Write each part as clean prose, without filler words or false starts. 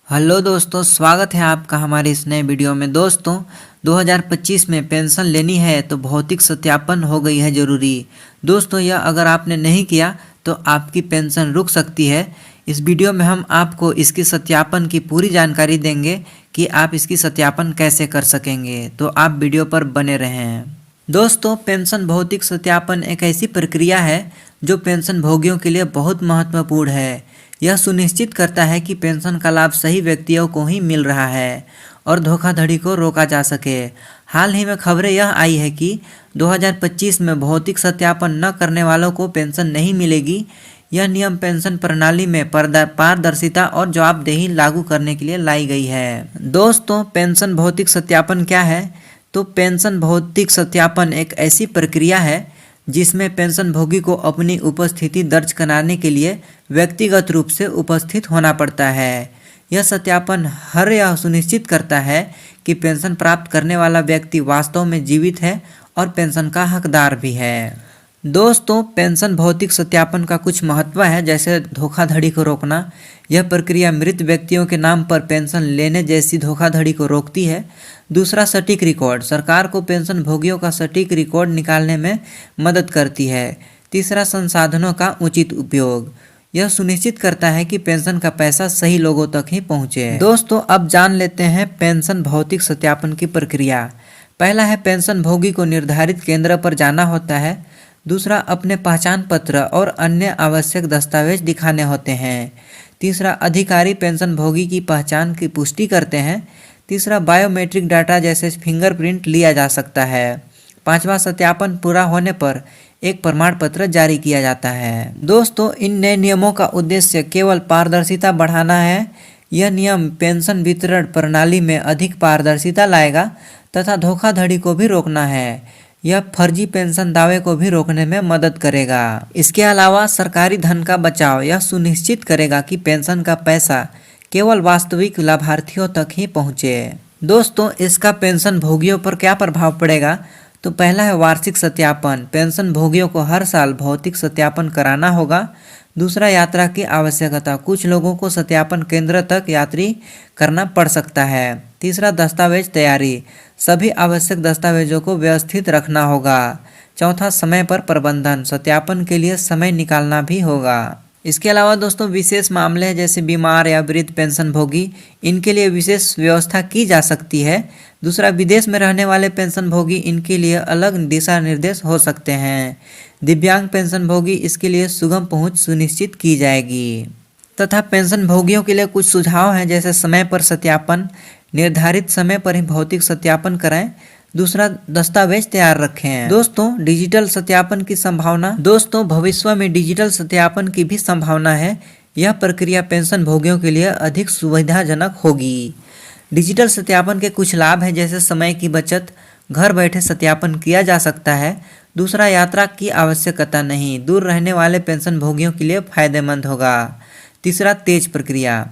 Hello दोस्तों, स्वागत है आपका हमारे इस नए वीडियो में। दोस्तों 2025 में पेंशन लेनी है तो भौतिक सत्यापन हो गई है ज़रूरी। दोस्तों यह अगर आपने नहीं किया तो आपकी पेंशन रुक सकती है। इस वीडियो में हम आपको इसकी सत्यापन की पूरी जानकारी देंगे कि आप इसकी सत्यापन कैसे कर सकेंगे, तो आप वीडियो पर बने रहें। दोस्तों पेंशन भौतिक सत्यापन एक ऐसी प्रक्रिया है जो पेंशन भोगियों के लिए बहुत महत्वपूर्ण है। यह सुनिश्चित करता है कि पेंशन का लाभ सही व्यक्तियों को ही मिल रहा है और धोखाधड़ी को रोका जा सके। हाल ही में खबरें यह आई है कि 2025 में भौतिक सत्यापन न करने वालों को पेंशन नहीं मिलेगी। यह नियम पेंशन प्रणाली में पारदर्शिता और जवाबदेही लागू करने के लिए लाई गई है। दोस्तों पेंशन भौतिक सत्यापन क्या है? तो पेंशन भौतिक सत्यापन एक ऐसी प्रक्रिया है जिसमें पेंशन भोगी को अपनी उपस्थिति दर्ज कराने के लिए व्यक्तिगत रूप से उपस्थित होना पड़ता है। यह सत्यापन यह सुनिश्चित करता है कि पेंशन प्राप्त करने वाला व्यक्ति वास्तव में जीवित है और पेंशन का हकदार भी है। दोस्तों पेंशन भौतिक सत्यापन का कुछ महत्व है, जैसे धोखाधड़ी को रोकना। यह प्रक्रिया मृत व्यक्तियों के नाम पर पेंशन लेने जैसी धोखाधड़ी को रोकती है। दूसरा, सटीक रिकॉर्ड। सरकार को पेंशन भोगियों का सटीक रिकॉर्ड निकालने में मदद करती है। तीसरा, संसाधनों का उचित उपयोग। यह सुनिश्चित करता है कि पेंशन का पैसा सही लोगों तक ही पहुंचे। दोस्तों अब जान लेते हैं पेंशन भौतिक सत्यापन की प्रक्रिया। पहला है, पेंशन भोगी को निर्धारित केंद्र पर जाना होता है। दूसरा, अपने पहचान पत्र और अन्य आवश्यक दस्तावेज दिखाने होते हैं। तीसरा, अधिकारी पेंशन भोगी की पहचान की पुष्टि करते हैं। तीसरा, बायोमेट्रिक डाटा जैसे फिंगरप्रिंट लिया जा सकता है। पांचवा, सत्यापन पूरा होने पर एक प्रमाण पत्र जारी किया जाता है। दोस्तों इन नए नियमों का उद्देश्य केवल पारदर्शिता बढ़ाना है। यह नियम पेंशन वितरण प्रणाली में अधिक पारदर्शिता लाएगा तथा धोखाधड़ी को भी रोकना है। यह फर्जी पेंशन दावे को भी रोकने में मदद करेगा। इसके अलावा सरकारी धन का बचाव। यह सुनिश्चित करेगा कि पेंशन का पैसा केवल वास्तविक लाभार्थियों तक ही पहुंचे। दोस्तों इसका पेंशन भोगियों पर क्या प्रभाव पड़ेगा? तो पहला है, वार्षिक सत्यापन। पेंशन भोगियों को हर साल भौतिक सत्यापन कराना होगा। दूसरा, यात्रा की आवश्यकता। कुछ लोगों को सत्यापन केंद्र तक यात्री करना पड़ सकता है। तीसरा, दस्तावेज तैयारी। सभी आवश्यक दस्तावेजों को व्यवस्थित रखना होगा। चौथा, समय पर प्रबंधन। सत्यापन के लिए समय निकालना भी होगा। इसके अलावा दोस्तों विशेष मामले हैं जैसे बीमार या वृद्ध पेंशन भोगी, इनके लिए विशेष व्यवस्था की जा सकती है। दूसरा, विदेश में रहने वाले पेंशन भोगी, इनके लिए अलग दिशा निर्देश हो सकते हैं। दिव्यांग पेंशन भोगी, इसके लिए सुगम पहुंच सुनिश्चित की जाएगी। तथा पेंशन भोगियों के लिए कुछ सुझाव हैं, जैसे समय पर सत्यापन। निर्धारित समय पर ही भौतिक सत्यापन कराएं। दूसरा, दस्तावेज तैयार रखें। दोस्तों डिजिटल सत्यापन की संभावना। दोस्तों भविष्य में डिजिटल सत्यापन की भी संभावना है। यह प्रक्रिया पेंशन भोगियों के लिए अधिक सुविधाजनक होगी। डिजिटल सत्यापन के कुछ लाभ हैं, जैसे समय की बचत। घर बैठे सत्यापन किया जा सकता है। दूसरा, यात्रा की आवश्यकता नहीं। दूर रहने वाले पेंशन भोगियों के लिए फायदेमंद होगा। तीसरा, तेज प्रक्रिया।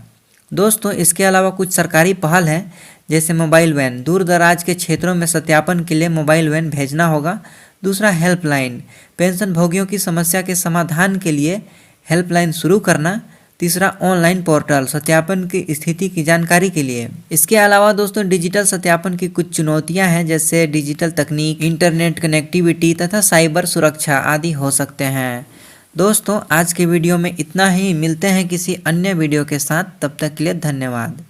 दोस्तों इसके अलावा कुछ सरकारी पहल हैं, जैसे मोबाइल वैन। दूर दराज के क्षेत्रों में सत्यापन के लिए मोबाइल वैन भेजना होगा। दूसरा, हेल्पलाइन। पेंशन भोगियों की समस्या के समाधान के लिए हेल्पलाइन शुरू करना। तीसरा, ऑनलाइन पोर्टल। सत्यापन की स्थिति की जानकारी के लिए। इसके अलावा दोस्तों डिजिटल सत्यापन की कुछ चुनौतियां हैं, जैसे डिजिटल तकनीक, इंटरनेट कनेक्टिविटी तथा साइबर सुरक्षा आदि हो सकते हैं। दोस्तों आज के वीडियो में इतना ही। मिलते हैं किसी अन्य वीडियो के साथ, तब तक के लिए धन्यवाद।